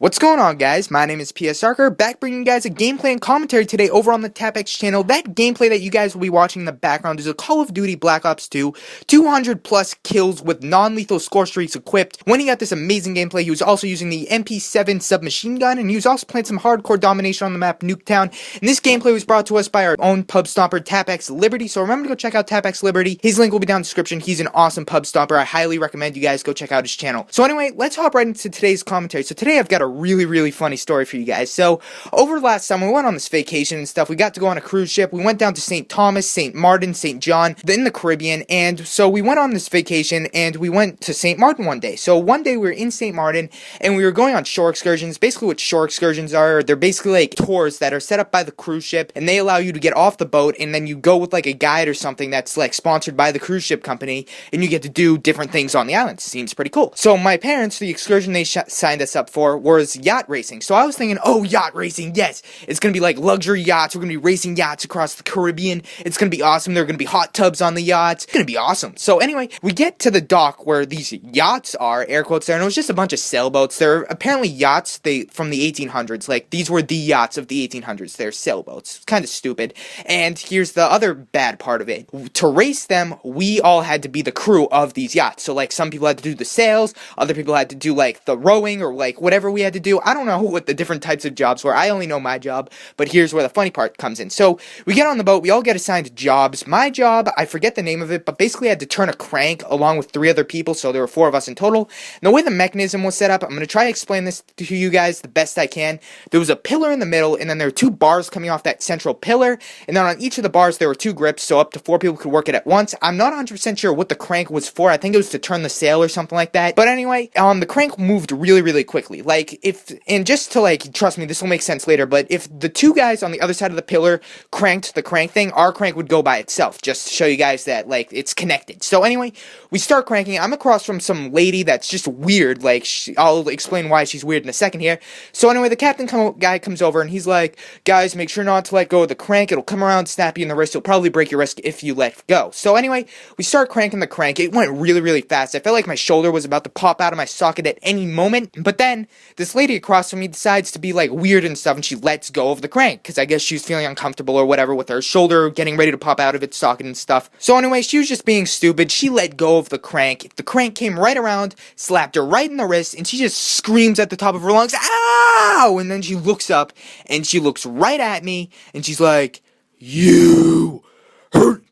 What's going on, guys? My name is PS Archer, back bringing you guys a gameplay and commentary today over on the TapX channel. That gameplay that you guys will be watching in the background is a Call of Duty Black Ops 2, 200 plus kills with non-lethal score streaks equipped. When he got this amazing gameplay, he was also using the MP7 submachine gun, and he was also playing some hardcore domination on the map Nuketown. And this gameplay was brought to us by our own pub stomper, TapX Liberty, so remember to go check out TapX Liberty. His link will be down in the description. He's an awesome pub stomper. I highly recommend you guys go check out his channel. So anyway, let's hop right into today's commentary. So today I've got a really funny story for you guys. So over last summer we went on this vacation and stuff. We got to go on a cruise ship. We went down to St. Thomas, St. Martin, St. John in the Caribbean, and so we went on this vacation and we went to St. Martin one day. So one day we were in St. Martin and we were going on shore excursions. Basically what shore excursions are, they're basically like tours that are set up by the cruise ship, and they allow you to get off the boat and then you go with like a guide or something that's like sponsored by the cruise ship company, and you get to do different things on the island. Seems pretty cool. So my parents, the excursion they signed us up for was yacht racing. So I was thinking, oh, yacht racing, yes, it's gonna be like luxury yachts. We're gonna be racing yachts across the Caribbean. It's gonna be awesome. There are gonna be hot tubs on the yachts. It's gonna be awesome. So anyway, we get to the dock where these yachts are, air quotes there, and it was just a bunch of sailboats. They're apparently yachts from the 1800s. Like, these were the yachts of the 1800s. They're sailboats. It's kind of stupid. And here's the other bad part of it. To race them, we all had to be the crew of these yachts. So like, some people had to do the sails, other people had to do like the rowing or like whatever we had to do. I don't know what the different types of jobs were. I only know my job, but here's where the funny part comes in. So we get on the boat, we all get assigned jobs. My job, I forget the name of it, but basically I had to turn a crank along with 3 other people, so there were 4 of us in total. And the way the mechanism was set up, I'm going to try to explain this to you guys the best I can. There was a pillar in the middle, and then there were 2 bars coming off that central pillar, and then on each of the bars there were 2 grips, so up to 4 people could work it at once. I'm not 100% sure what the crank was for. I think it was to turn the sail or something like that. But anyway, the crank moved really quickly. Like, and just to like, trust me, this will make sense later, but if the 2 guys on the other side of the pillar cranked the crank thing, our crank would go by itself, just to show you guys that, like, it's connected. So anyway, we start cranking. I'm across from some lady that's just weird. Like, I'll explain why she's weird in a second here. So anyway, the captain guy comes over and he's like, guys, make sure not to let go of the crank. It'll come around, snap you in the wrist. You'll probably break your wrist if you let go. So anyway, we start cranking the crank. It went really fast. I felt like my shoulder was about to pop out of my socket at any moment. But then this lady across from me decides to be like weird and stuff, and she lets go of the crank because I guess she's feeling uncomfortable or whatever with her shoulder getting ready to pop out of its socket and stuff. So anyway, she was just being stupid. She let go of the crank. The crank came right around, slapped her right in the wrist, and she just screams at the top of her lungs, "Ow!" And then she looks up and she looks right at me and she's like, "You hurt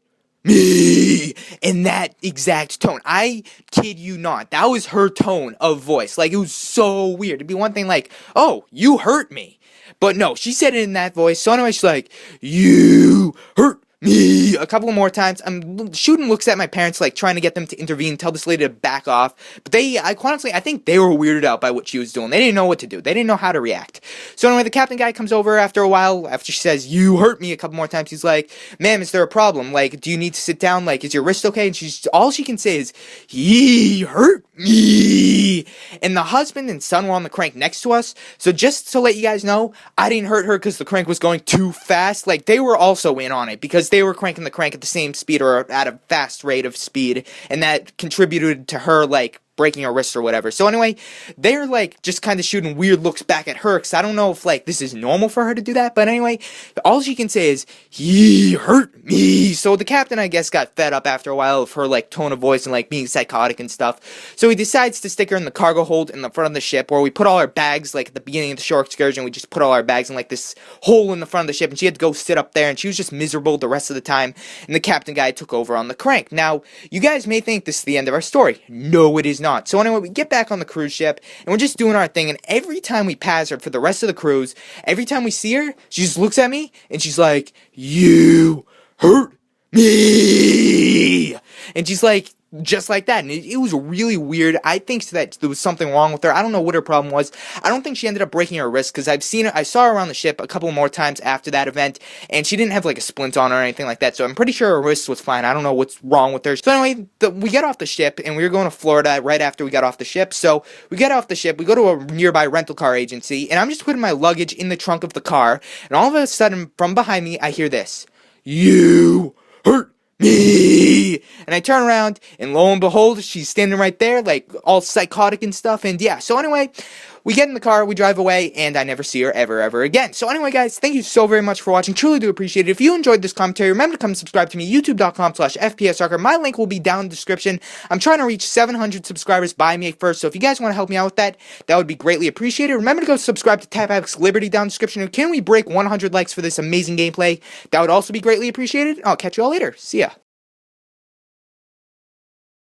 me," in that exact tone. I kid you not. That was her tone of voice. Like, it was so weird. It'd be one thing like, "Oh, you hurt me." But no, she said it in that voice. So anyway, she's like, "You hurt me," a couple more times. I'm shooting looks at my parents, like trying to get them to intervene, tell this lady to back off. But I think they were weirded out by what she was doing. They didn't know what to do. They didn't know how to react. So anyway, the captain guy comes over after a while, after she says, "You hurt me," a couple more times. He's like, "Ma'am, is there a problem? Like, do you need to sit down? Like, is your wrist okay?" And all she can say is, "He hurt me." And the husband and son were on the crank next to us. So just to let you guys know, I didn't hurt her because the crank was going too fast. Like, they were also in on it because they were cranking the crank at the same speed or at a fast rate of speed, and that contributed to her, like, breaking her wrist or whatever. So anyway, they're like just kind of shooting weird looks back at her, because I don't know if like this is normal for her to do that, but anyway, all she can say is, "He hurt me." So the captain, I guess, got fed up after a while of her like tone of voice and like being psychotic and stuff. So he decides to stick her in the cargo hold in the front of the ship, where we put all our bags. Like at the beginning of the shore excursion, we just put all our bags in like this hole in the front of the ship, and she had to go sit up there, and she was just miserable the rest of the time. And the captain guy took over on the crank. Now, you guys may think this is the end of our story. No, it is not. So anyway, we get back on the cruise ship, and we're just doing our thing, and every time we pass her for the rest of the cruise, every time we see her, she just looks at me, and she's like, "You hurt me," and she's like, just like that, and it was really weird. I think that there was something wrong with her. I don't know what her problem was. I don't think she ended up breaking her wrist, because I saw her around the ship a couple more times after that event, and she didn't have like a splint on her or anything like that, so I'm pretty sure her wrist was fine. I don't know what's wrong with her. So anyway, we get off the ship, and we were going to Florida right after we got off the ship. So we get off the ship, we go to a nearby rental car agency, and I'm just putting my luggage in the trunk of the car, and all of a sudden, from behind me, I hear this: "You hurt me." And I turn around, and lo and behold, she's standing right there, like all psychotic and stuff. And yeah, so anyway, We get in the car, we drive away, and I never see her ever again. So anyway, guys, thank you so very much for watching. Truly do appreciate it. If you enjoyed this commentary, remember to come subscribe to me, youtube.com/FPSsoccer. My link will be down in the description. I'm trying to reach 700 subscribers by May 1st, so if you guys want to help me out with that, that would be greatly appreciated. Remember to go subscribe to TapX Liberty down in the description. And can we break 100 likes for this amazing gameplay? That would also be greatly appreciated. I'll catch you all later. See ya.